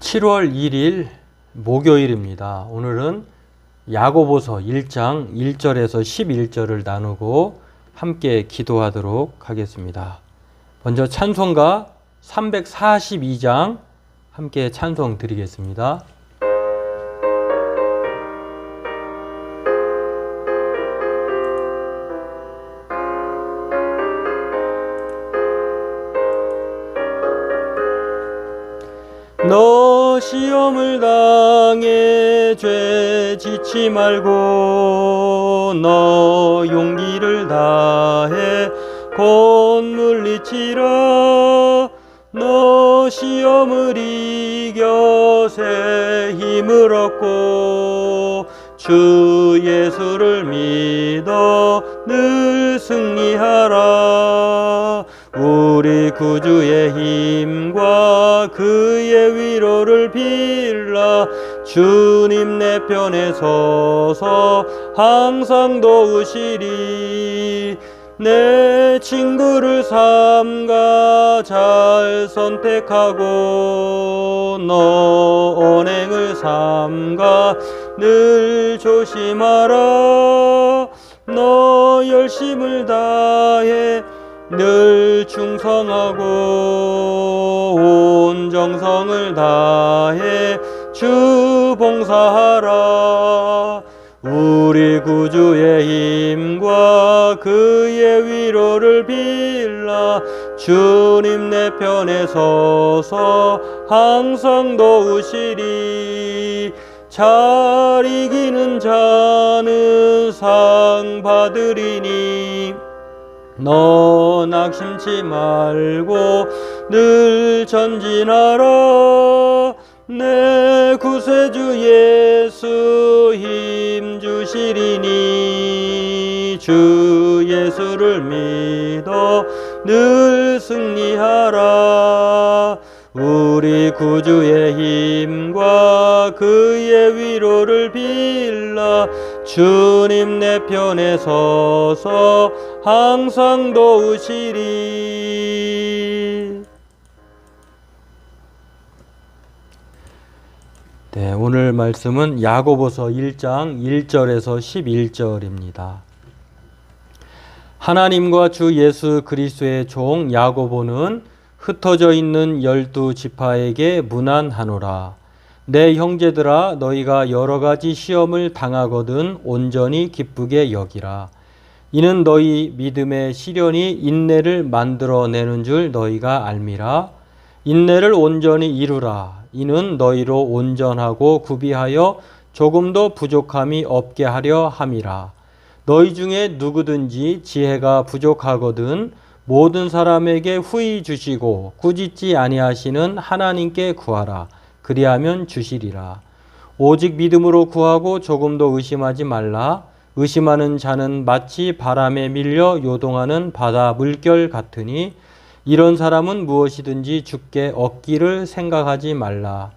7월 1일 목요일입니다. 오늘은 야고보서 1장 1절에서 11절을 나누고 함께 기도하도록 하겠습니다. 먼저 찬송가 342장 함께 찬송 드리겠습니다. 너 시험을 당해 죄 짓지 말고 너 용기를 다해 곧 물리치라. 너 시험을 이겨 새 힘을 얻고 주 예수를 믿어 늘 승리하라. 우리 구주의 힘과 그의 위로를 빌라. 주님 내 편에 서서 항상 도우시리. 내 친구를 삼가 잘 선택하고 너 언행을 삼가 늘 조심하라. 너 열심을 다해 늘 충성하고 온 정성을 다해 주 봉사하라. 우리 구주의 힘과 그의 위로를 빌라. 주님 내 편에 서서 항상 도우시리. 잘 이기는 자는 상 받으리니 너 낙심치 말고 늘 전진하라. 내 구세주 예수 힘 주시리니 주 예수를 믿어 늘 승리하라. 우리 구주의 힘과 그의 위로를 빌라. 주님 내 편에 서서 항상 도우시리. 네, 오늘 말씀은 야고보서 1장 1절에서 11절입니다. 하나님과 주 예수 그리스도의 종 야고보는 흩어져 있는 12지파에게 문안하노라. 내 형제들아, 너희가 여러 가지 시험을 당하거든 온전히 기쁘게 여기라. 이는 너희 믿음의 시련이 인내를 만들어내는 줄 너희가 알미라. 인내를 온전히 이루라. 이는 너희로 온전하고 구비하여 조금도 부족함이 없게 하려 함이라. 너희 중에 누구든지 지혜가 부족하거든 모든 사람에게 후히 주시고 꾸짖지 아니하시는 하나님께 구하라. 그리하면 주시리라. 오직 믿음으로 구하고 조금도 의심하지 말라. 의심하는 자는 마치 바람에 밀려 요동하는 바다 물결 같으니 이런 사람은 무엇이든지 주께 얻기를 생각하지 말라.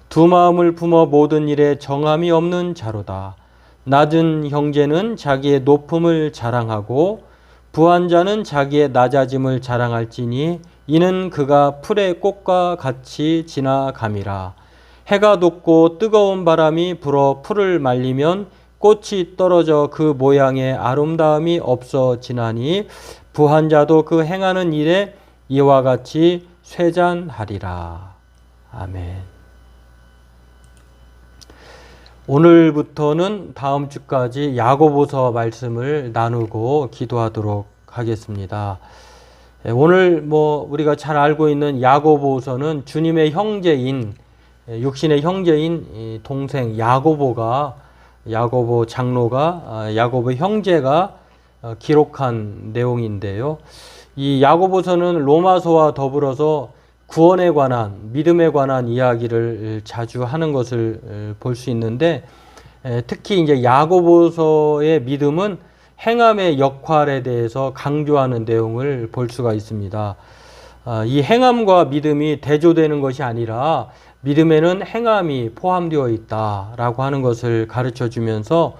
두 마음을 품어 모든 일에 정함이 없는 자로다. 낮은 형제는 자기의 높음을 자랑하고 부한 자는 자기의 낮아짐을 자랑할지니 이는 그가 풀의 꽃과 같이 지나감이라. 해가 돋고 뜨거운 바람이 불어 풀을 말리면 꽃이 떨어져 그 모양의 아름다움이 없어지나니 부한 자도 그 행하는 일에 이와 같이 쇠잔하리라. 아멘. 오늘부터는 다음 주까지 야고보서 말씀을 나누고 기도하도록 하겠습니다. 오늘 우리가 잘 알고 있는 야고보서는 주님의 형제인, 육신의 형제인 동생 야고보 장로가 야고보 형제가 기록한 내용인데요. 이 야고보서는 로마서와 더불어서 구원에 관한, 믿음에 관한 이야기를 자주 하는 것을 볼 수 있는데, 특히 이제 야고보서의 믿음은 행함의 역할에 대해서 강조하는 내용을 볼 수가 있습니다. 이 행함과 믿음이 대조되는 것이 아니라 믿음에는 행함이 포함되어 있다라고 하는 것을 가르쳐 주면서,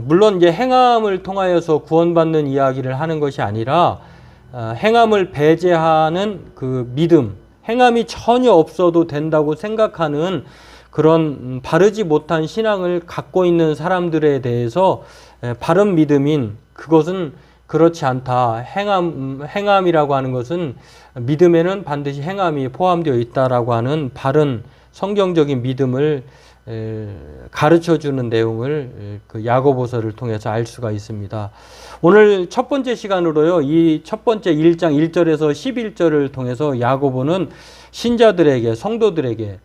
물론 이제 행함을 통하여서 구원받는 이야기를 하는 것이 아니라 행함을 배제하는 그 믿음, 행함이 전혀 없어도 된다고 생각하는 그런 바르지 못한 신앙을 갖고 있는 사람들에 대해서 바른 믿음인 그것은 그렇지 않다. 행함이라고 하는 것은 믿음에는 반드시 행함이 포함되어 있다라고 하는 바른 성경적인 믿음을 가르쳐 주는 내용을 그 야고보서를 통해서 알 수가 있습니다. 오늘 첫 번째 시간으로요, 이 첫 번째 1장 1절에서 11절을 통해서 야고보는 신자들에게, 성도들에게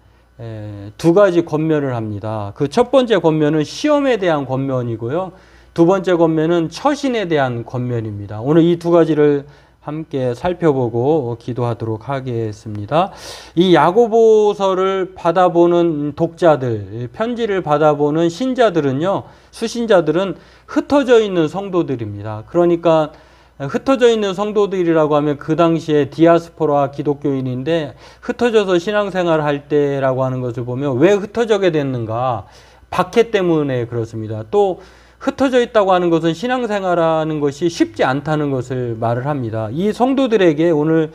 두 가지 권면을 합니다. 그 첫 번째 권면은 시험에 대한 권면이고요. 두 번째 권면은 처신에 대한 권면입니다. 오늘 이 두 가지를 함께 살펴보고 기도하도록 하겠습니다. 이 야고보서를 받아보는 독자들, 편지를 받아보는 신자들은요, 수신자들은 흩어져 있는 성도들입니다. 그러니까 흩어져 있는 성도들이라고 하면 그 당시에 디아스포라 기독교인인데 흩어져서 신앙생활을 할 때라고 하는 것을 보면 왜 흩어져게 됐는가? 박해 때문에 그렇습니다. 또 흩어져 있다고 하는 것은 신앙생활하는 것이 쉽지 않다는 것을 말을 합니다. 이 성도들에게 오늘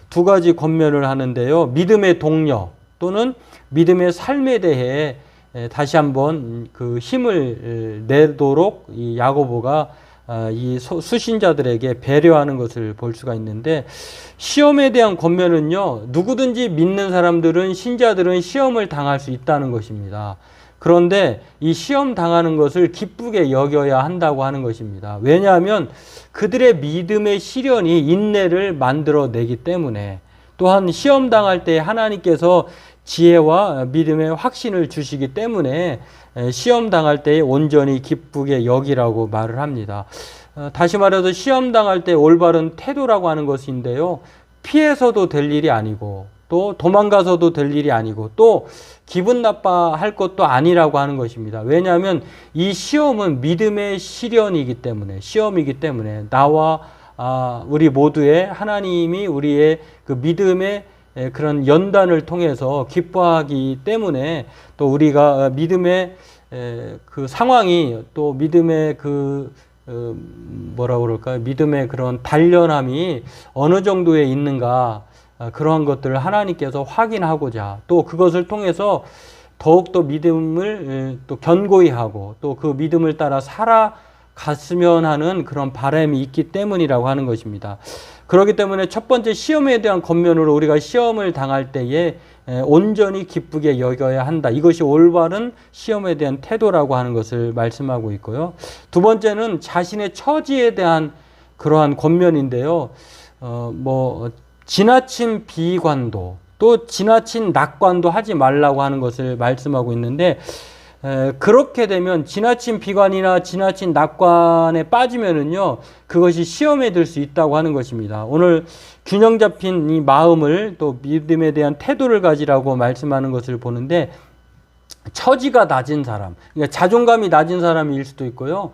두 가지 권면을 하는데요. 믿음의 동력 또는 믿음의 삶에 대해 다시 한번 그 힘을 내도록 이 야고보가 이 수신자들에게 배려하는 것을 볼 수가 있는데, 시험에 대한 권면은요, 누구든지 믿는 사람들은, 신자들은 시험을 당할 수 있다는 것입니다. 그런데 이 시험 당하는 것을 기쁘게 여겨야 한다고 하는 것입니다. 왜냐하면 그들의 믿음의 시련이 인내를 만들어내기 때문에, 또한 시험 당할 때 하나님께서 지혜와 믿음의 확신을 주시기 때문에 시험 당할 때 온전히 기쁘게 여기라고 말을 합니다. 다시 말해서 시험 당할 때 올바른 태도라고 하는 것인데요, 피해서도 될 일이 아니고 또 도망가서도 될 일이 아니고 또 기분 나빠할 것도 아니라고 하는 것입니다. 왜냐하면 이 시험은 믿음의 시련이기 때문에, 시험이기 때문에 나와 우리 모두의 하나님이 우리의 그 믿음의 그런 연단을 통해서 기뻐하기 때문에, 또 우리가 믿음의 그 상황이, 또 믿음의 그 뭐라고 그럴까요? 믿음의 그런 단련함이 어느 정도에 있는가, 그러한 것들을 하나님께서 확인하고자, 또 그것을 통해서 더욱더 믿음을 또 견고히 하고 또 그 믿음을 따라 살아갔으면 하는 그런 바람이 있기 때문이라고 하는 것입니다. 그렇기 때문에 첫 번째 시험에 대한 권면으로 우리가 시험을 당할 때에 온전히 기쁘게 여겨야 한다. 이것이 올바른 시험에 대한 태도라고 하는 것을 말씀하고 있고요. 두 번째는 자신의 처지에 대한 그러한 권면인데요. 지나친 비관도 또 지나친 낙관도 하지 말라고 하는 것을 말씀하고 있는데, 그렇게 되면 지나친 비관이나 지나친 낙관에 빠지면은요, 그것이 시험에 들 수 있다고 하는 것입니다. 오늘 균형 잡힌 이 마음을, 또 믿음에 대한 태도를 가지라고 말씀하는 것을 보는데, 처지가 낮은 사람, 그러니까 자존감이 낮은 사람일 수도 있고요,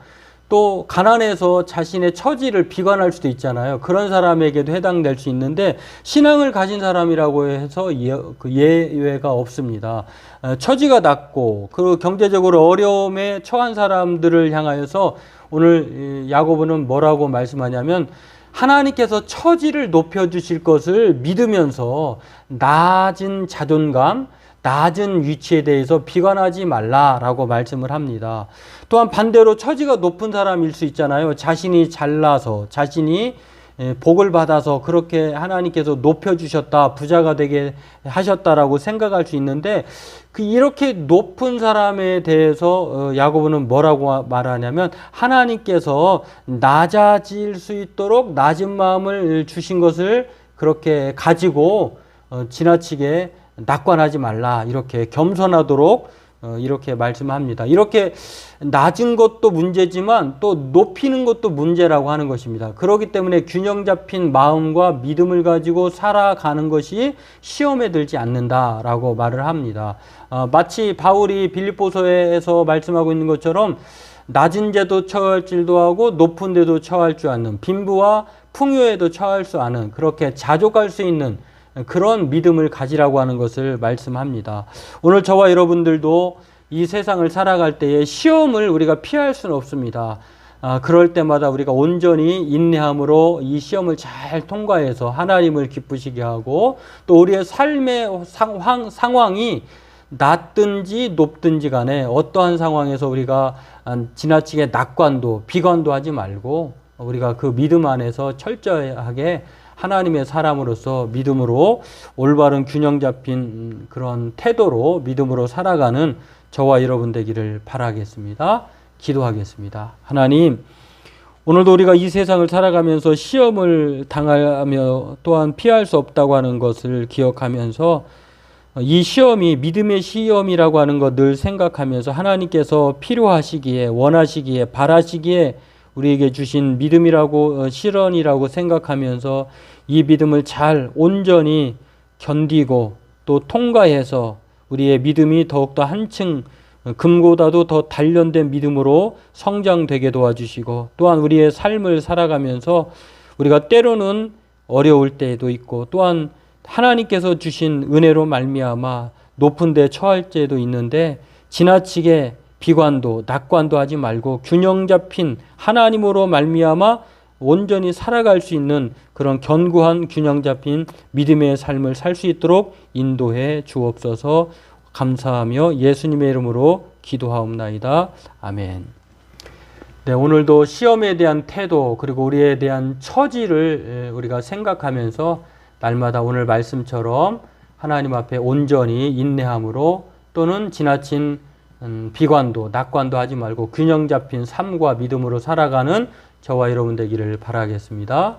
또 가난해서 자신의 처지를 비관할 수도 있잖아요. 그런 사람에게도 해당될 수 있는데, 신앙을 가진 사람이라고 해서 예외가 없습니다. 처지가 낮고 그리고 경제적으로 어려움에 처한 사람들을 향하여서 오늘 야고보는 뭐라고 말씀하냐면, 하나님께서 처지를 높여주실 것을 믿으면서 낮은 자존감, 낮은 위치에 대해서 비관하지 말라라고 말씀을 합니다. 또한 반대로 처지가 높은 사람일 수 있잖아요. 자신이 잘나서, 자신이 복을 받아서 그렇게 하나님께서 높여주셨다, 부자가 되게 하셨다라고 생각할 수 있는데, 이렇게 높은 사람에 대해서 야고보는 뭐라고 말하냐면, 하나님께서 낮아질 수 있도록 낮은 마음을 주신 것을 그렇게 가지고 지나치게 낙관하지 말라, 이렇게 겸손하도록 이렇게 말씀합니다. 이렇게 낮은 것도 문제지만 또 높이는 것도 문제라고 하는 것입니다. 그렇기 때문에 균형 잡힌 마음과 믿음을 가지고 살아가는 것이 시험에 들지 않는다라고 말을 합니다. 마치 바울이 빌립보서에서 말씀하고 있는 것처럼 낮은 데도 처할 줄도 하고 높은 데도 처할 줄 아는, 빈부와 풍요에도 처할 수 아는, 그렇게 자족할 수 있는 그런 믿음을 가지라고 하는 것을 말씀합니다. 오늘 저와 여러분들도 이 세상을 살아갈 때에 시험을 우리가 피할 수는 없습니다. 그럴 때마다 우리가 온전히 인내함으로 이 시험을 잘 통과해서 하나님을 기쁘시게 하고 또 우리의 삶의 상황이 낮든지 높든지 간에 어떠한 상황에서 우리가 지나치게 낙관도 비관도 하지 말고 우리가 그 믿음 안에서 철저하게 하나님의 사람으로서 믿음으로 올바른 균형 잡힌 그런 태도로 믿음으로 살아가는 저와 여러분 되기를 바라겠습니다. 기도하겠습니다. 하나님, 오늘도 우리가 이 세상을 살아가면서 시험을 당하며 또한 피할 수 없다고 하는 것을 기억하면서 이 시험이 믿음의 시험이라고 하는 것 늘 생각하면서 하나님께서 필요하시기에 원하시기에 바라시기에 우리에게 주신 믿음이라고 실언이라고 생각하면서 이 믿음을 잘 온전히 견디고 또 통과해서 우리의 믿음이 더욱더 한층 금보다도 더 단련된 믿음으로 성장되게 도와주시고 또한 우리의 삶을 살아가면서 우리가 때로는 어려울 때도 있고 또한 하나님께서 주신 은혜로 말미암아 높은 데 처할 때도 있는데 지나치게 비관도 낙관도 하지 말고 균형 잡힌 하나님으로 말미암아 온전히 살아갈 수 있는 그런 견고한 균형 잡힌 믿음의 삶을 살 수 있도록 인도해 주옵소서. 감사하며 예수님의 이름으로 기도하옵나이다. 아멘. 네, 오늘도 시험에 대한 태도 그리고 우리에 대한 처지를 우리가 생각하면서 날마다 오늘 말씀처럼 하나님 앞에 온전히 인내함으로 또는 지나친 비관도 낙관도 하지 말고 균형 잡힌 삶과 믿음으로 살아가는 저와 여러분 되기를 바라겠습니다.